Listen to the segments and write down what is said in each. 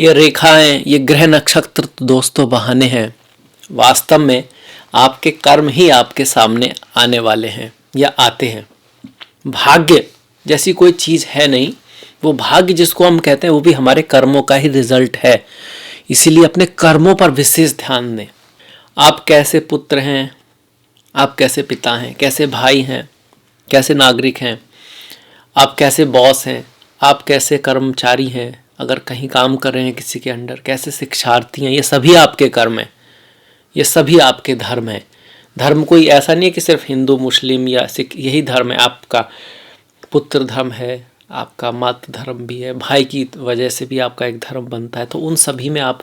ये रेखाएं, ये ग्रह नक्षत्र तो दोस्तों बहाने हैं। वास्तव में आपके कर्म ही आपके सामने आने वाले हैं या आते हैं। भाग्य जैसी कोई चीज़ है नहीं। वो भाग्य जिसको हम कहते हैं वो भी हमारे कर्मों का ही रिजल्ट है। इसीलिए अपने कर्मों पर विशेष ध्यान दें। आप कैसे पुत्र हैं, आप कैसे पिता हैं, कैसे भाई हैं, कैसे नागरिक हैं, आप कैसे बॉस हैं, आप कैसे कर्मचारी हैं, अगर कहीं काम कर रहे हैं किसी के अंडर, कैसे शिक्षार्थी हैं, ये सभी आपके कर्म हैं, ये सभी आपके धर्म हैं। धर्म कोई ऐसा नहीं है कि सिर्फ हिंदू मुस्लिम या सिख, यही धर्म है। आपका पुत्र धर्म है, आपका मातृ धर्म भी है, भाई की वजह से भी आपका एक धर्म बनता है। तो उन सभी में आप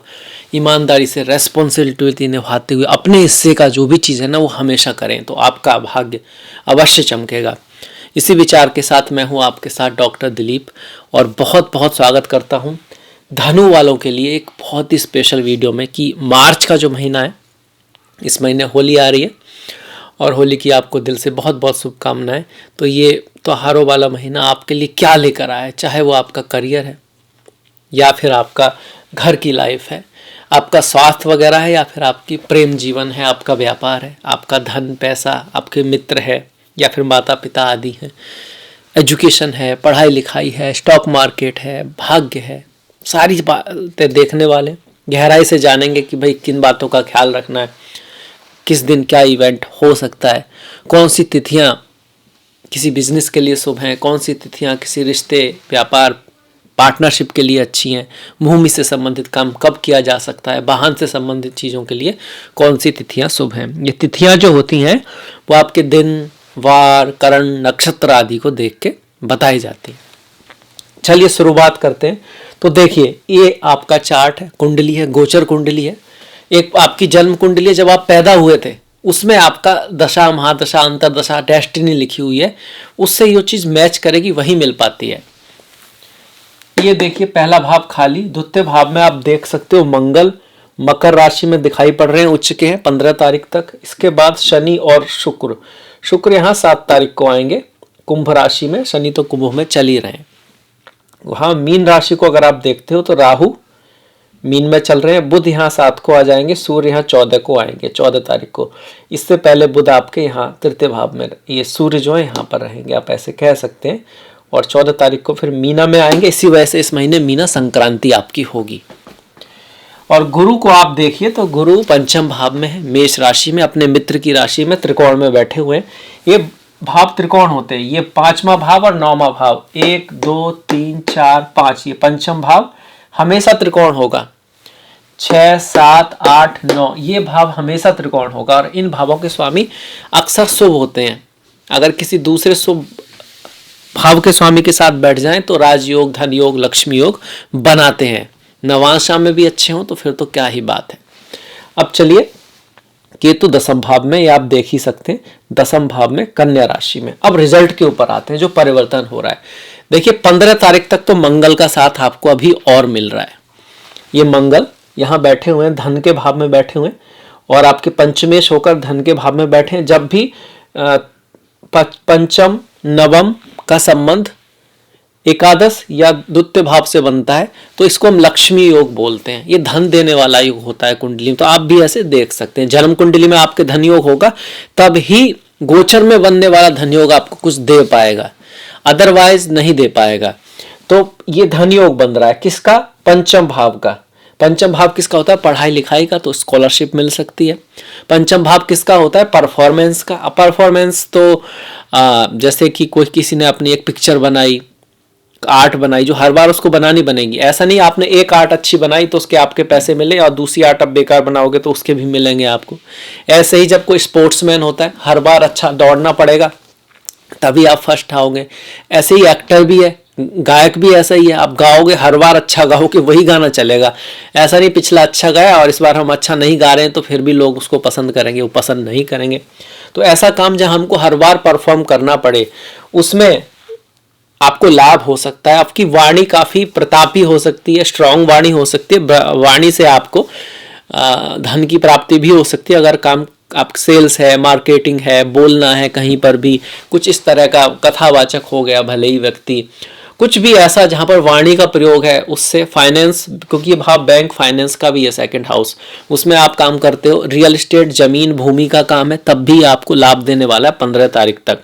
ईमानदारी से रेस्पॉन्सिबिलिटी निभाते हुए अपने हिस्से का जो भी चीज़ है ना वो हमेशा करें, तो आपका भाग्य अवश्य चमकेगा। इसी विचार के साथ मैं हूँ आपके साथ डॉक्टर दिलीप, और बहुत बहुत स्वागत करता हूँ धनु वालों के लिए एक बहुत ही स्पेशल वीडियो में कि मार्च का जो महीना है, इस महीने होली आ रही है और होली की आपको दिल से बहुत बहुत शुभकामनाएं। तो ये त्योहारों वाला महीना आपके लिए क्या लेकर आया है, चाहे वो आपका करियर है या फिर आपका घर की लाइफ है, आपका स्वास्थ्य वगैरह है या फिर आपकी प्रेम जीवन है, आपका व्यापार है, आपका धन पैसा, आपके मित्र है या फिर माता पिता आदि हैं, एजुकेशन है, पढ़ाई लिखाई है, स्टॉक मार्केट है, भाग्य है। सारी बातें देखने वाले गहराई से जानेंगे कि भाई किन बातों का ख्याल रखना है, किस दिन क्या इवेंट हो सकता है, कौन सी तिथियां किसी बिजनेस के लिए शुभ हैं, कौन सी तिथियां किसी रिश्ते व्यापार पार्टनरशिप के लिए अच्छी हैं, भूमि से संबंधित काम कब किया जा सकता है, वाहन से संबंधित चीज़ों के लिए कौन सी तिथियां शुभ हैं। ये तिथियां जो होती हैं वो आपके दिन वार करण नक्षत्र आदि को देख के बताई जाती है। चलिए शुरुआत करते हैं। तो देखिए ये आपका चार्ट है, कुंडली है, गोचर कुंडली है। एक आपकी जन्म कुंडली है, जब आप पैदा हुए थे उसमें आपका दशा महादशा अंतरदशा डेस्टिनी लिखी हुई है, उससे ये चीज़ मैच करेगी, वही मिल पाती है। ये देखिए पहला भाव खाली, द्वितीय भाव में आप देख सकते हो मंगल मकर राशि में दिखाई पड़ रहे हैं, उच्च के हैं 15 तारीख तक। इसके बाद शनि और शुक्र यहाँ 7 तारीख को आएंगे कुंभ राशि में। शनि तो कुंभ में चल ही रहे हैं। वहाँ मीन राशि को अगर आप देखते हो तो राहु मीन में चल रहे हैं, बुध यहाँ 7 को आ जाएंगे, सूर्य यहाँ 14 को आएंगे, 14 तारीख को। इससे पहले बुध आपके यहाँ तृतीय भाव में, ये सूर्य जो है यहाँ पर रहेंगे, आप ऐसे कह सकते हैं। और 14 तारीख को फिर मीना में आएंगे। इसी वजह से इस महीने मीना संक्रांति आपकी होगी। और गुरु को आप देखिए तो गुरु पंचम भाव में है, मेष राशि में, अपने मित्र की राशि में त्रिकोण में बैठे हुए हैं। ये भाव त्रिकोण होते हैं, ये 5वां भाव और 9वां भाव, 1 2 3 4 5, ये पंचम भाव हमेशा त्रिकोण होगा। 6 7 8 9 ये भाव हमेशा त्रिकोण होगा। और इन भावों के स्वामी अक्सर शुभ होते हैं। अगर किसी दूसरे शुभ भाव के स्वामी के साथ बैठ जाएं तो राजयोग, धन योग, लक्ष्मी योग बनाते हैं। नवांशा में भी अच्छे हों तो फिर तो क्या ही बात है। अब चलिए केतु 10वें भाव में, ये आप देख ही सकते हैं, 10वें भाव में कन्या राशि में। अब रिजल्ट के ऊपर आते हैं, जो परिवर्तन हो रहा है। देखिए 15 तारीख तक तो मंगल का साथ आपको अभी और मिल रहा है। ये मंगल यहाँ बैठे हुए हैं, धन के भाव में बैठे हुए हैं, और आपके पंचमेश होकर धन के भाव में बैठे हैं। जब भी पंचम नवम का संबंध एकादश या द्वितीय भाव से बनता है तो इसको हम लक्ष्मी योग बोलते हैं। ये धन देने वाला योग होता है कुंडली में। तो आप भी ऐसे देख सकते हैं, जन्म कुंडली में आपके धन योग होगा तब ही गोचर में बनने वाला धन योग आपको कुछ दे पाएगा, अदरवाइज नहीं दे पाएगा। तो ये धन योग बन रहा है किसका? पंचम भाव का। पंचम भाव किसका होता है? पढ़ाई लिखाई का, तो स्कॉलरशिप मिल सकती है। पंचम भाव किसका होता है? परफॉर्मेंस का। परफॉर्मेंस तो जैसे कि कोई किसी ने अपनी एक पिक्चर बनाई, आर्ट बनाई, जो हर बार उसको बनानी बनेगी। ऐसा नहीं आपने एक आर्ट अच्छी बनाई तो उसके आपके पैसे मिले और दूसरी आर्ट अब बेकार बनाओगे तो उसके भी मिलेंगे आपको। ऐसे ही जब कोई स्पोर्ट्समैन होता है, हर बार अच्छा दौड़ना पड़ेगा तभी आप फर्स्ट आओगे। ऐसे ही एक्टर भी है, गायक भी ऐसा ही है, आप गाओगे हर बार अच्छा गाओगे वही गाना चलेगा। ऐसा नहीं पिछला अच्छा गाया और इस बार हम अच्छा नहीं गा रहे हैं तो फिर भी लोग उसको पसंद करेंगे, वो पसंद नहीं करेंगे। तो ऐसा काम जहाँ हमको हर बार परफॉर्म करना पड़े उसमें आपको लाभ हो सकता है। आपकी वाणी काफ़ी प्रतापी हो सकती है, स्ट्रांग वाणी हो सकती है। वाणी से आपको धन की प्राप्ति भी हो सकती है। अगर काम आप सेल्स है, मार्केटिंग है, बोलना है, कहीं पर भी कुछ इस तरह का कथावाचक हो गया, भले ही व्यक्ति कुछ भी ऐसा जहां पर वाणी का प्रयोग है उससे फाइनेंस, क्योंकि भाव बैंक फाइनेंस का भी है सेकंड हाउस, उसमें आप काम करते हो, रियल एस्टेट जमीन भूमि का काम है, तब भी आपको लाभ देने वाला है 15 तारीख तक।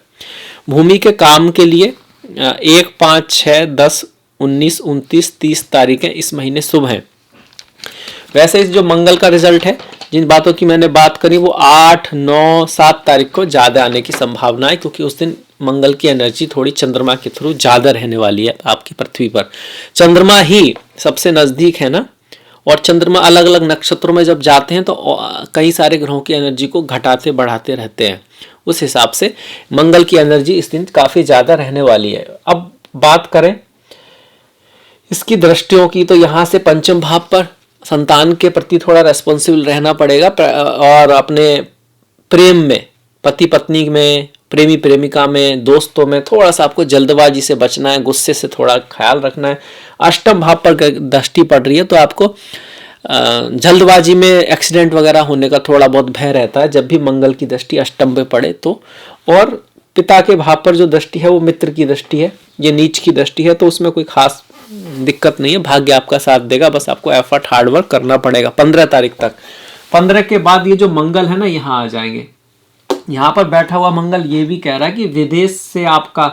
भूमि के काम के लिए 1, 5, 6, 10, 19, 29, 30 तारीखें इस महीने शुभ हैं। वैसे जो मंगल का रिजल्ट है, जिन बातों की मैंने बात करी वो 8, 9, 7 तारीख को ज़्यादा आने की संभावना है, क्योंकि उस दिन मंगल की एनर्जी थोड़ी चंद्रमा के थ्रू ज़्यादा रहने वाली है आपकी पृथ्वी पर। चंद्रमा ही सबसे नज़दीक है ना, और चंद्रमा अलग अलग नक्षत्रों में जब जाते हैं तो कई सारे ग्रहों की एनर्जी को घटाते बढ़ाते रहते हैं। उस हिसाब से मंगल की एनर्जी इस दिन काफ़ी ज़्यादा रहने वाली है। अब बात करें इसकी दृष्टियों की, तो यहाँ से पंचम भाव पर संतान के प्रति थोड़ा रेस्पॉन्सिबल रहना पड़ेगा, और अपने प्रेम में, पति पत्नी में, प्रेमी प्रेमिका में, दोस्तों में थोड़ा सा आपको जल्दबाजी से बचना है, गुस्से से थोड़ा ख्याल रखना है। अष्टम भाव पर दृष्टि पड़ रही है तो आपको जल्दबाजी में एक्सीडेंट वगैरह होने का थोड़ा बहुत भय रहता है जब भी मंगल की दृष्टि अष्टम पे पड़े तो। और पिता के भाव पर जो दृष्टि है वो मित्र की दृष्टि है, ये नीच की दृष्टि है, तो उसमें कोई खास दिक्कत नहीं है, भाग्य आपका साथ देगा, बस आपको एफर्ट हार्डवर्क करना पड़ेगा 15 तारीख तक। 15 के बाद ये जो मंगल है ना यहाँ आ जाएंगे। यहाँ पर बैठा हुआ मंगल ये भी कह रहा है कि विदेश से आपका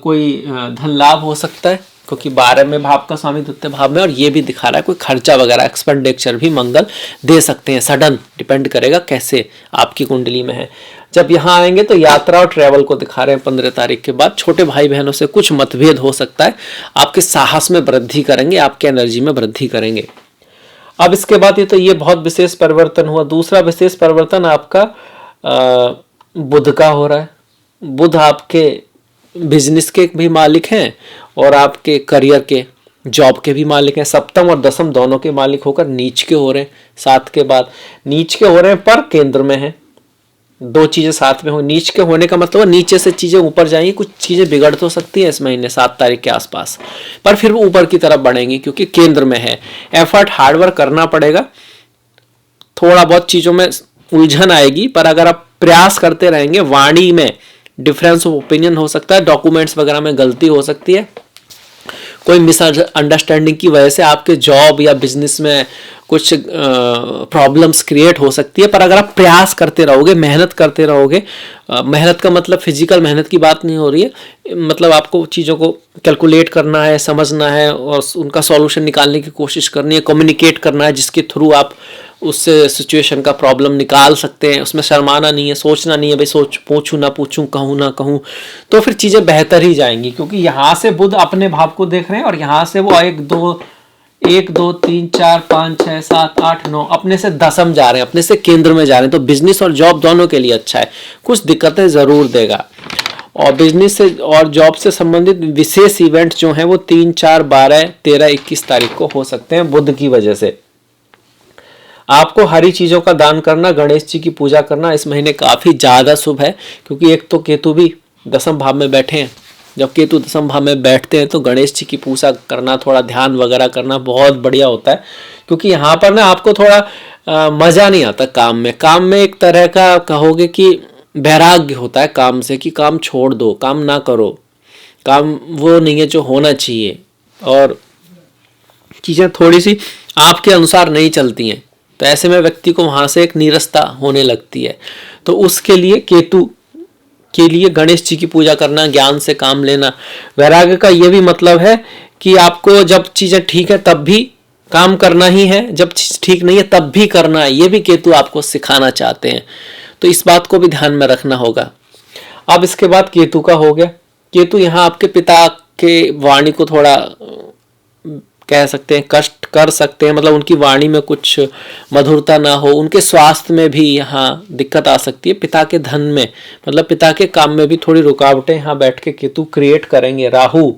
कोई धन लाभ हो सकता है, क्योंकि 12 में भाव का स्वामी द्वितीय भाव में, और ये भी दिखा रहा है कोई खर्चा वगैरह एक्सपेंडिचर भी मंगल दे सकते हैं, सडन, डिपेंड करेगा कैसे आपकी कुंडली में है। जब यहाँ आएंगे तो यात्रा और ट्रैवल को दिखा रहे हैं 15 तारीख के बाद। छोटे भाई बहनों से कुछ मतभेद हो सकता है, आपके साहस में वृद्धि करेंगे, आपके एनर्जी में वृद्धि करेंगे। अब इसके बाद ये बहुत विशेष परिवर्तन हुआ। दूसरा विशेष परिवर्तन आपका बुध का हो रहा है। बुध आपके बिजनेस के भी मालिक हैं और आपके करियर के, जॉब के भी मालिक हैं। सप्तम और दसम दोनों के मालिक होकर नीच के हो रहे हैं। 7 के बाद नीच के हो रहे हैं, पर केंद्र में है। दो चीजें साथ में हो। नीच के होने का मतलब नीचे से चीजें ऊपर जाएंगी, कुछ चीजें बिगड़ तो सकती हैं इस महीने 7 तारीख के आसपास, पर फिर वो ऊपर की तरफ बढ़ेंगी क्योंकि केंद्र में है। एफर्ट हार्डवर्क करना पड़ेगा, थोड़ा बहुत चीजों में उलझन आएगी, पर अगर आप प्रयास करते रहेंगे, वाणी में डिफरेंस ऑफ ओपिनियन हो सकता है, डॉक्यूमेंट्स वगैरह में गलती हो सकती है, कोई मिसअंडरस्टैंडिंग की वजह से आपके जॉब या बिजनेस में कुछ प्रॉब्लम्स क्रिएट हो सकती है। पर अगर आप प्रयास करते रहोगे, मेहनत करते रहोगे, मेहनत का मतलब फिजिकल मेहनत की बात नहीं हो रही है, मतलब आपको चीज़ों को कैलकुलेट करना है, समझना है और उनका सॉल्यूशन निकालने की कोशिश करनी है, कम्युनिकेट करना है जिसके थ्रू आप उससे सिचुएशन का प्रॉब्लम निकाल सकते हैं। उसमें शर्माना नहीं है, सोचना नहीं है भाई पूछूं ना पूछूं, कहूँ ना कहूँ, तो फिर चीज़ें बेहतर ही जाएंगी। क्योंकि यहाँ से बुध अपने भाव को देख रहे हैं और यहाँ से वो 1 2 3 4 5 6 7 8 9 अपने से दसम जा रहे हैं, अपने से केंद्र में जा रहे हैं। तो बिजनेस और जॉब दोनों के लिए अच्छा है, कुछ दिक्कतें ज़रूर देगा। और बिजनेस से और जॉब से संबंधित विशेष इवेंट जो हैं वो 3 4 12 13 21 तारीख को हो सकते हैं बुध की वजह से। आपको हरी चीज़ों का दान करना, गणेश जी की पूजा करना इस महीने काफ़ी ज़्यादा शुभ है, क्योंकि एक तो केतु भी दसम भाव में बैठे हैं। जब केतु दसम भाव में बैठते हैं तो गणेश जी की पूजा करना, थोड़ा ध्यान वगैरह करना बहुत बढ़िया होता है। क्योंकि यहाँ पर ना आपको थोड़ा मज़ा नहीं आता काम में। काम में एक तरह का कहोगे कि वैराग्य होता है काम से, कि काम छोड़ दो, काम ना करो, काम वो नहीं है जो होना चाहिए, और चीज़ें थोड़ी सी आपके अनुसार नहीं चलती हैं। तो ऐसे में व्यक्ति को वहाँ से एक नीरसता होने लगती है। तो उसके लिए केतु के लिए गणेश जी की पूजा करना, ज्ञान से काम लेना। वैराग्य का ये भी मतलब है कि आपको जब चीज़ें ठीक है तब भी काम करना ही है, जब चीज़ ठीक नहीं है तब भी करना है। ये भी केतु आपको सिखाना चाहते हैं, तो इस बात को भी ध्यान में रखना होगा। अब इसके बाद केतु का हो गया। केतु यहाँ आपके पिता के वाणी को थोड़ा कह सकते हैं कष्ट कर सकते हैं, मतलब उनकी वाणी में कुछ मधुरता ना हो, उनके स्वास्थ्य में भी यहाँ दिक्कत आ सकती है। पिता के धन में, मतलब पिता के काम में भी थोड़ी रुकावटें यहाँ बैठ के केतु क्रिएट करेंगे। राहु,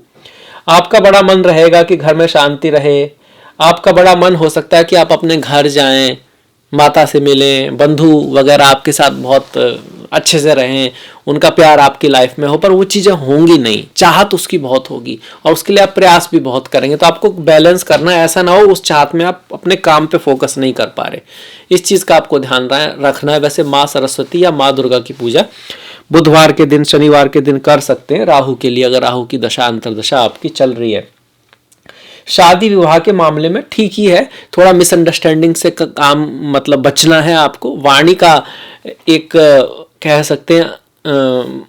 आपका बड़ा मन रहेगा कि घर में शांति रहे। आपका बड़ा मन हो सकता है कि आप अपने घर जाएं, माता से मिलें, बंधु वगैरह आपके साथ बहुत अच्छे से रहें, उनका प्यार आपकी लाइफ में हो, पर वो चीज़ें होंगी नहीं। चाहत उसकी बहुत होगी और उसके लिए आप प्रयास भी बहुत करेंगे। तो आपको बैलेंस करना है, ऐसा ना हो उस चाहत में आप अपने काम पे फोकस नहीं कर पा रहे। इस चीज़ का आपको ध्यान रखना है। वैसे माँ सरस्वती या माँ दुर्गा की पूजा बुधवार के दिन, शनिवार के दिन कर सकते हैं राहु के लिए, अगर राहु की दशा अंतर्दशा आपकी चल रही है। शादी विवाह के मामले में ठीक ही है, थोड़ा मिसअंडरस्टैंडिंग से काम मतलब बचना है आपको। वाणी का एक कह सकते हैं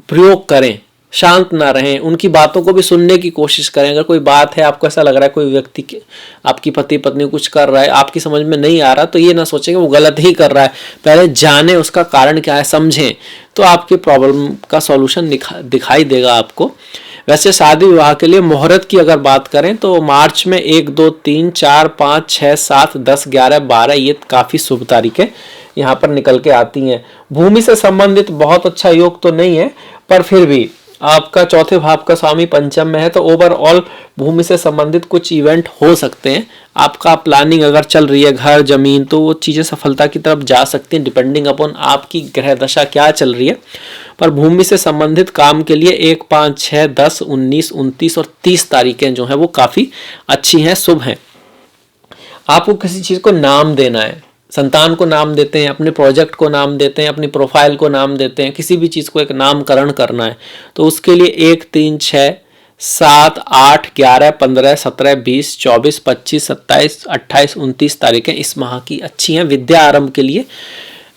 प्रयोग करें, शांत ना रहें, उनकी बातों को भी सुनने की कोशिश करें। अगर कोई बात है, आपको ऐसा लग रहा है कोई व्यक्ति आपकी पति पत्नी कुछ कर रहा है, आपकी समझ में नहीं आ रहा, तो ये ना सोचें कि वो गलत ही कर रहा है, पहले जाने उसका कारण क्या है, समझें, तो आपकी प्रॉब्लम का सॉल्यूशन दिखाई देगा आपको। वैसे शादी विवाह के लिए मुहूर्त की अगर बात करें तो मार्च में 1, 2, 3, 4, 5, 6, 7, 10, 11, 12 ये काफ़ी शुभ तारीखें यहाँ पर निकल के आती हैं। भूमि से संबंधित बहुत अच्छा योग तो नहीं है, पर फिर भी आपका चौथे भाव का स्वामी पंचम में है, तो ओवरऑल भूमि से संबंधित कुछ इवेंट हो सकते हैं। आपका प्लानिंग अगर चल रही है घर जमीन, तो वो चीज़ें सफलता की तरफ जा सकती हैं, डिपेंडिंग अपॉन आपकी ग्रह दशा क्या चल रही है। पर भूमि से संबंधित काम के लिए 1, 5, 6, 10, 19, 29 और 30 तारीखें जो हैं वो काफ़ी अच्छी हैं, शुभ हैं। आपको किसी चीज़ को नाम देना है, संतान को नाम देते हैं, अपने प्रोजेक्ट को नाम देते हैं, अपनी प्रोफाइल को नाम देते हैं, किसी भी चीज़ को एक नामकरण करना है, तो उसके लिए 1, 3, 6, 7, 8, 11, 15, 17, 20, 24, 25, 27, 28, 29 तारीखें इस माह की अच्छी हैं। विद्या आरंभ के लिए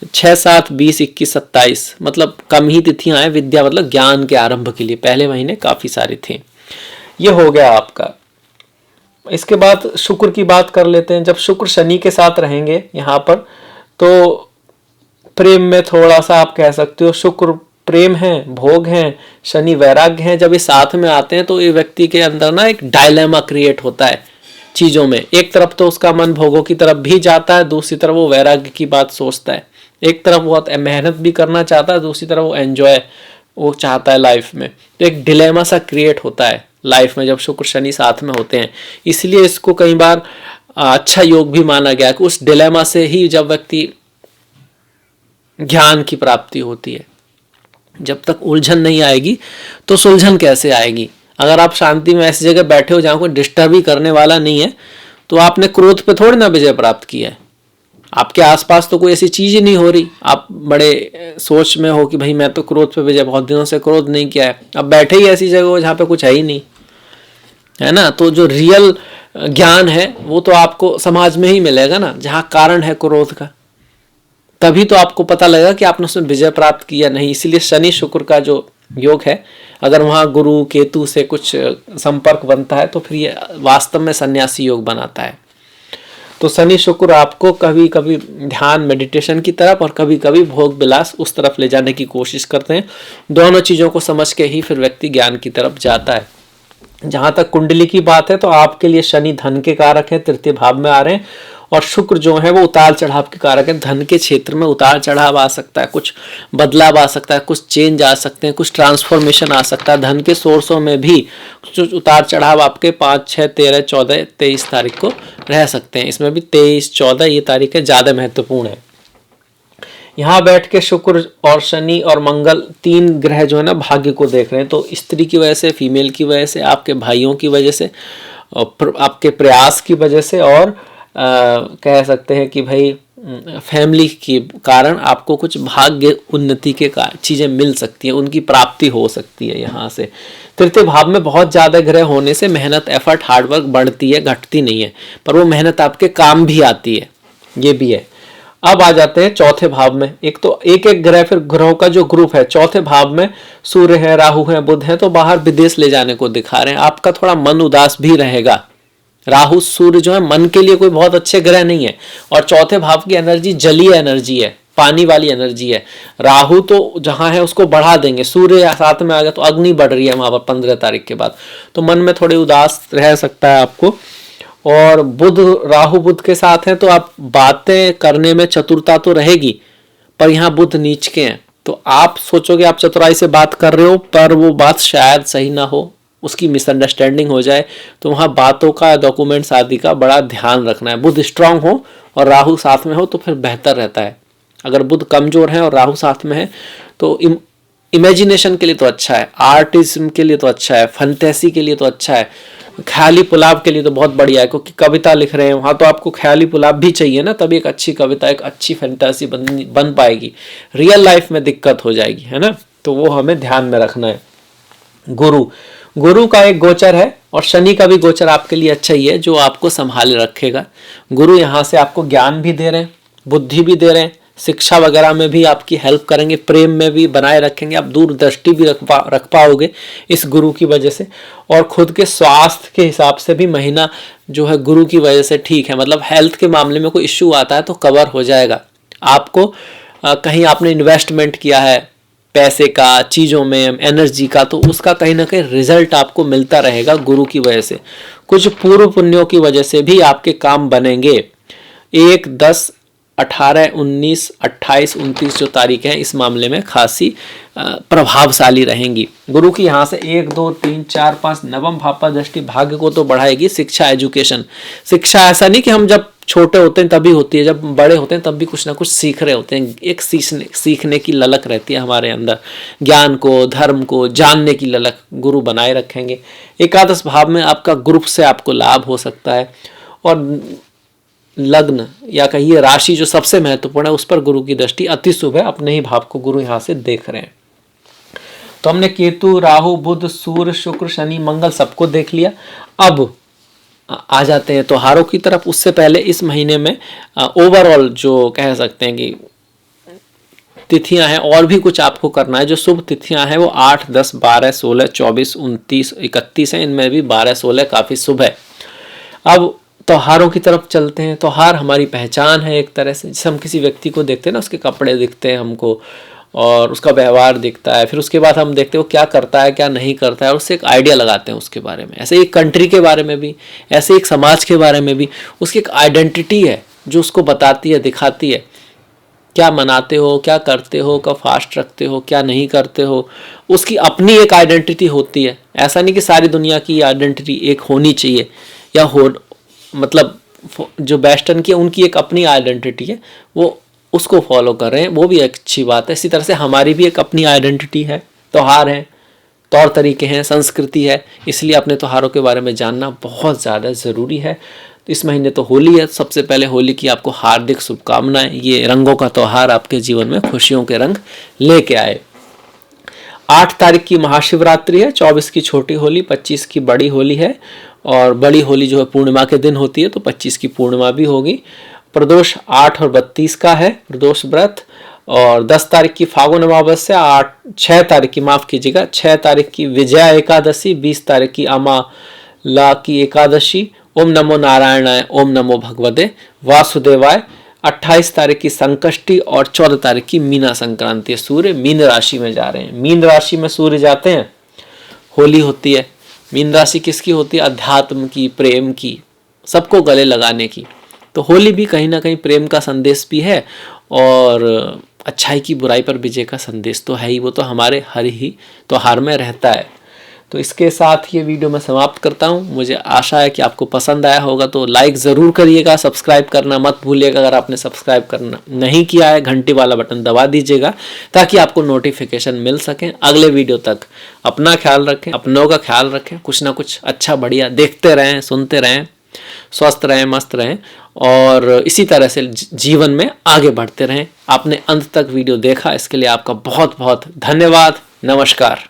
6, 7, 20, 21, 27 मतलब कम ही तिथियां हैं। विद्या मतलब ज्ञान के आरंभ के लिए पहले महीने काफ़ी सारे थे। ये हो गया आपका। इसके बाद शुक्र की बात कर लेते हैं। जब शुक्र शनि के साथ रहेंगे यहाँ पर, तो प्रेम में थोड़ा सा आप कह सकते हो, शुक्र प्रेम है, भोग है, शनि वैराग्य है। जब ये साथ में आते हैं तो ये व्यक्ति के अंदर ना एक डायलेमा क्रिएट होता है चीज़ों में। एक तरफ तो उसका मन भोगों की तरफ भी जाता है, दूसरी तरफ वो वैराग्य की बात सोचता है। एक तरफ बहुत मेहनत भी करना चाहता है, दूसरी तरफ वो एंजॉय वो चाहता है लाइफ में। तो एक डिलेमा सा क्रिएट होता है लाइफ में जब शुक्र शनि साथ में होते हैं। इसलिए इसको कई बार अच्छा योग भी माना गया कि उस डिलेमा से ही जब व्यक्ति ज्ञान की प्राप्ति होती है। जब तक उलझन नहीं आएगी तो सुलझन कैसे आएगी। अगर आप शांति में ऐसी जगह बैठे हो जहाँ कोई डिस्टर्ब ही करने वाला नहीं है, तो आपने क्रोध पे थोड़ी ना विजय प्राप्त किया है। आपके आसपास तो कोई ऐसी चीज ही नहीं हो रही, आप बड़े सोच में हो कि भाई मैं तो क्रोध पे विजय, बहुत दिनों से क्रोध नहीं किया है। अब बैठे ही ऐसी जगह हो जहाँ पे कुछ है ही नहीं, है ना। तो जो रियल ज्ञान है वो तो आपको समाज में ही मिलेगा ना, जहाँ कारण है क्रोध का, तभी तो आपको पता लगेगा कि आपने उसमें विजय प्राप्त किया नहीं। इसीलिए शनि शुक्र का जो योग है, अगर वहाँ गुरु केतु से कुछ संपर्क बनता है तो फिर ये वास्तव में सन्यासी योग बनाता है। तो शनि शुक्र आपको कभी कभी ध्यान मेडिटेशन की तरफ और कभी कभी भोग विलास उस तरफ ले जाने की कोशिश करते हैं। दोनों चीज़ों को समझ के ही फिर व्यक्ति ज्ञान की तरफ जाता है। जहाँ तक कुंडली की बात है तो आपके लिए शनि धन के कारक है, तृतीय भाव में आ रहे हैं, और शुक्र जो है वो उतार चढ़ाव के कारक है। धन के क्षेत्र में उतार चढ़ाव आ सकता है, कुछ बदलाव आ सकता है, कुछ चेंज आ सकते हैं, कुछ ट्रांसफॉर्मेशन आ सकता है। धन के सोर्सों में भी कुछ उतार चढ़ाव आपके 5, 6, 13, 14, 23 तारीख को रह सकते हैं। इसमें भी 23, 14 ये तारीखें ज़्यादा महत्वपूर्ण है। यहाँ बैठ के शुक्र और शनि और मंगल 3 ग्रह जो है ना भाग्य को देख रहे हैं। तो स्त्री की वजह से, फीमेल की वजह से, आपके भाइयों की वजह से, आपके प्रयास की वजह से, और कह सकते हैं कि भाई फैमिली के कारण आपको कुछ भाग्य उन्नति के चीज़ें मिल सकती हैं, उनकी प्राप्ति हो सकती है। यहाँ से तृतीय भाव में बहुत ज़्यादा ग्रह होने से मेहनत, एफर्ट, हार्डवर्क बढ़ती है, घटती नहीं है, पर वो मेहनत आपके काम भी आती है, ये भी है। अब आ जाते हैं चौथे भाव में। एक तो एक ग्रह, फिर ग्रहों का जो ग्रुप है। चौथे भाव में सूर्य है, राहु है, बुध है, तो बाहर विदेश ले जाने को दिखा रहे हैं। आपका थोड़ा मन उदास भी रहेगा। राहु सूर्य जो है मन के लिए कोई बहुत अच्छे ग्रह नहीं है, और चौथे भाव की एनर्जी जलीय एनर्जी है, पानी वाली एनर्जी है। राहु तो जहां है उसको बढ़ा देंगे, सूर्य साथ में आ गया तो अग्नि बढ़ रही है वहां पर 15 तारीख के बाद, तो मन में थोड़े उदास रह सकता है आपको। और बुध, राहु बुध के साथ है तो आप बातें करने में चतुरता तो रहेगी, पर यहाँ बुध नीच के हैं, तो आप सोचोगे आप चतुराई से बात कर रहे हो, पर वो बात शायद सही ना हो, उसकी मिसअंडरस्टैंडिंग हो जाए। तो वहाँ बातों का, डॉक्यूमेंट्स आदि का बड़ा ध्यान रखना है। बुध स्ट्रांग हो और राहु साथ में हो तो फिर बेहतर रहता है। अगर बुध कमजोर है और राहु साथ में है तो इमेजिनेशन के लिए तो अच्छा है, आर्टिज्म के लिए तो अच्छा है, फंटेसी के लिए तो अच्छा है, ख्याली पुलाव के लिए तो बहुत बढ़िया है, क्योंकि कविता लिख रहे हैं वहाँ तो आपको ख्याली पुलाव भी चाहिए ना, तभी एक अच्छी कविता, एक अच्छी फैंटेसी बन पाएगी। रियल लाइफ में दिक्कत हो जाएगी, है ना, तो वो हमें ध्यान में रखना है। गुरु का एक गोचर है, और शनि का भी गोचर आपके लिए अच्छा ही है, जो आपको संभाले रखेगा। गुरु यहाँ से आपको ज्ञान भी दे रहे हैं, बुद्धि भी दे रहे हैं, शिक्षा वगैरह में भी आपकी हेल्प करेंगे, प्रेम में भी बनाए रखेंगे, आप दूरदृष्टि भी रख पाओगे इस गुरु की वजह से। और खुद के स्वास्थ्य के हिसाब से भी महीना जो है गुरु की वजह से ठीक है, मतलब हेल्थ के मामले में कोई इश्यू आता है तो कवर हो जाएगा। आपको कहीं आपने इन्वेस्टमेंट किया है पैसे का, चीज़ों में, एनर्जी का, तो उसका कहीं ना कहीं रिजल्ट आपको मिलता रहेगा गुरु की वजह से। कुछ पूर्व पुण्यों की वजह से भी आपके काम बनेंगे। 1, 10, 18, 19, 28, 29 जो तारीख है इस मामले में खासी प्रभावशाली रहेंगी। गुरु की यहाँ से 1, 2, 3, 4, 5 नवम भाव पर दृष्टि भाग्य को तो बढ़ाएगी। शिक्षा, एजुकेशन, शिक्षा ऐसा नहीं कि हम जब छोटे होते हैं तभी होती है, जब बड़े होते हैं तब भी कुछ ना कुछ सीख रहे होते हैं। एक सीखने की ललक रहती है हमारे अंदर, ज्ञान को, धर्म को जानने की ललक गुरु बनाए रखेंगे। एकादश भाव में आपका ग्रुप से आपको लाभ हो सकता है। और लग्न या कहिए राशि जो सबसे महत्वपूर्ण है, उस पर गुरु की दृष्टि अति शुभ है, अपने ही भाव को गुरु यहाँ से देख रहे हैं। तो हमने केतु, राहु, बुध, सूर्य, शुक्र, शनि, मंगल सबको देख लिया। अब आ जाते हैं त्योहारों की तरफ। उससे पहले इस महीने में ओवरऑल जो कह सकते हैं कि तिथियां हैं, और भी कुछ आपको करना है। जो शुभ तिथियां हैं वो 8, 10, 12, 16, 24, 29, 31 हैं। इनमें भी 12, 16 काफ़ी शुभ है। अब त्योहारों की तरफ चलते हैं। त्योहार हमारी पहचान है एक तरह से। जैसे हम किसी व्यक्ति को देखते हैं ना, उसके कपड़े दिखते हैं हमको और उसका व्यवहार दिखता है, फिर उसके बाद हम देखते हैं वो क्या करता है क्या नहीं करता है, और उससे एक आइडिया लगाते हैं उसके बारे में। ऐसे एक कंट्री के बारे में भी, ऐसे एक समाज के बारे में भी उसकी एक आइडेंटिटी है जो उसको बताती है, दिखाती है। क्या मनाते हो, क्या करते हो, कब फास्ट रखते हो, क्या नहीं करते हो, उसकी अपनी एक आइडेंटिटी होती है। ऐसा नहीं कि सारी दुनिया की आइडेंटिटी एक होनी चाहिए, या हो मतलब जो वेस्टर्न की उनकी एक अपनी आइडेंटिटी है, वो उसको फॉलो कर रहे हैं, वो भी एक अच्छी बात है। इसी तरह से हमारी भी एक अपनी आइडेंटिटी है, त्योहार है, तौर तरीके हैं, संस्कृति है, इसलिए अपने त्योहारों के बारे में जानना बहुत ज़्यादा ज़रूरी है। तो इस महीने तो होली है, सबसे पहले होली की आपको हार्दिक शुभकामनाएं। ये रंगों का त्यौहार आपके जीवन में खुशियों के रंग लेके आए। 8 तारीख की महाशिवरात्रि है, 24 की छोटी होली, 25 की बड़ी होली है। और बड़ी होली जो है पूर्णिमा के दिन होती है, तो 25 की पूर्णिमा भी होगी। प्रदोष 8 और 32 का है प्रदोष व्रत। और 10 तारीख की फागुन अमावस्या, 6 तारीख की, माफ कीजिएगा, 6 तारीख की विजया एकादशी, 20 तारीख की अमाला की एकादशी। ओम नमो नारायणाय, ओम नमो भगवते वासुदेवाय। 28 तारीख की संकष्टी और 14 तारीख की मीना संक्रांति। सूर्य मीन राशि में जा रहे हैं, मीन राशि में सूर्य जाते हैं, होली होती है। मीन राशि किसकी होती है? अध्यात्म की, प्रेम की, सबको गले लगाने की। तो होली भी कहीं ना कहीं प्रेम का संदेश भी है, और अच्छाई की बुराई पर विजय का संदेश तो है ही, वो तो हमारे हर ही त्योहार में रहता है। तो इसके साथ ये वीडियो मैं समाप्त करता हूँ। मुझे आशा है कि आपको पसंद आया होगा, तो लाइक ज़रूर करिएगा, सब्सक्राइब करना मत भूलिएगा। अगर आपने सब्सक्राइब करना नहीं किया है, घंटी वाला बटन दबा दीजिएगा, ताकि आपको नोटिफिकेशन मिल सके। अगले वीडियो तक अपना ख्याल रखें, अपनों का ख्याल रखें, कुछ ना कुछ अच्छा बढ़िया देखते रहें, सुनते रहें, स्वस्थ रहें, मस्त रहें, और इसी तरह से जीवन में आगे बढ़ते रहें। आपने अंत तक वीडियो देखा, इसके लिए आपका बहुत बहुत धन्यवाद। नमस्कार।